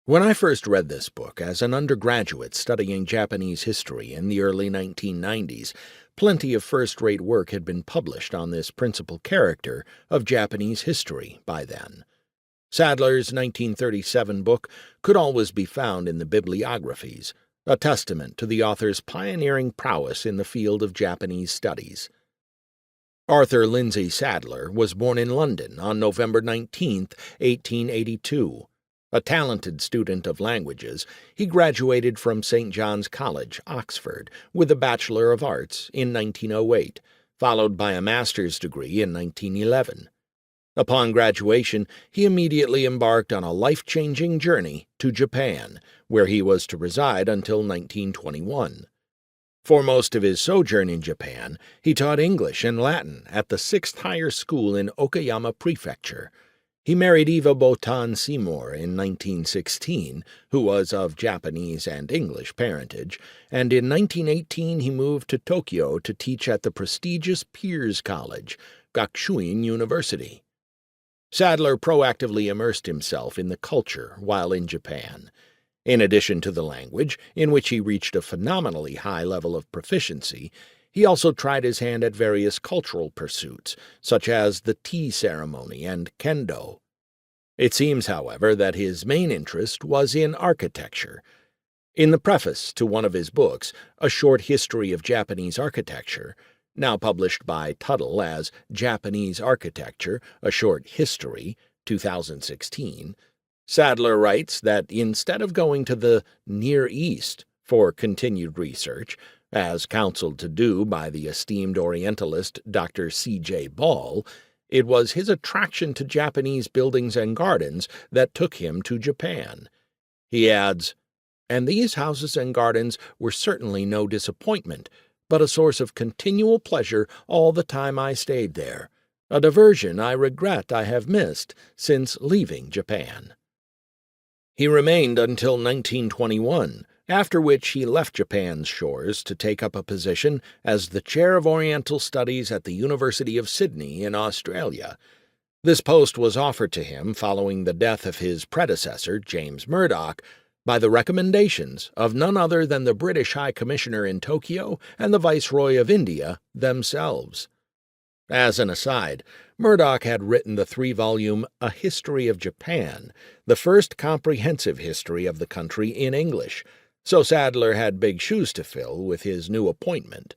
When I first read this book as an undergraduate studying Japanese history in the early 1990s, plenty of first-rate work had been published on this principal character of Japanese history by then. Sadler's 1937 book could always be found in the bibliographies, a testament to the author's pioneering prowess in the field of Japanese studies. Arthur Lindsay Sadler was born in London on November 19, 1882. A talented student of languages, he graduated from St. John's College, Oxford, with a Bachelor of Arts in 1908, followed by a master's degree in 1911. Upon graduation, he immediately embarked on a life-changing journey to Japan, where he was to reside until 1921. For most of his sojourn in Japan, he taught English and Latin at the 6th Higher School in Okayama Prefecture. He married Eva Botan Seymour in 1916, who was of Japanese and English parentage, and in 1918 he moved to Tokyo to teach at the prestigious Peers College, Gakushuin University. Sadler proactively immersed himself in the culture while in Japan. In addition to the language, in which he reached a phenomenally high level of proficiency, he also tried his hand at various cultural pursuits, such as the tea ceremony and kendo. It seems, however, that his main interest was in architecture. In the preface to one of his books, A Short History of Japanese Architecture, now published by Tuttle as Japanese Architecture, A Short History, 2016, Sadler writes that instead of going to the Near East for continued research, as counseled to do by the esteemed Orientalist Dr. C.J. Ball, it was his attraction to Japanese buildings and gardens that took him to Japan. He adds, "And these houses and gardens were certainly no disappointment, but a source of continual pleasure all the time I stayed there, a diversion I regret I have missed since leaving Japan." He remained until 1921, after which he left Japan's shores to take up a position as the Chair of Oriental Studies at the University of Sydney in Australia. This post was offered to him following the death of his predecessor, James Murdoch, by the recommendations of none other than the British High Commissioner in Tokyo and the Viceroy of India themselves. As an aside, Murdoch had written the 3-volume A History of Japan, the first comprehensive history of the country in English, so Sadler had big shoes to fill with his new appointment.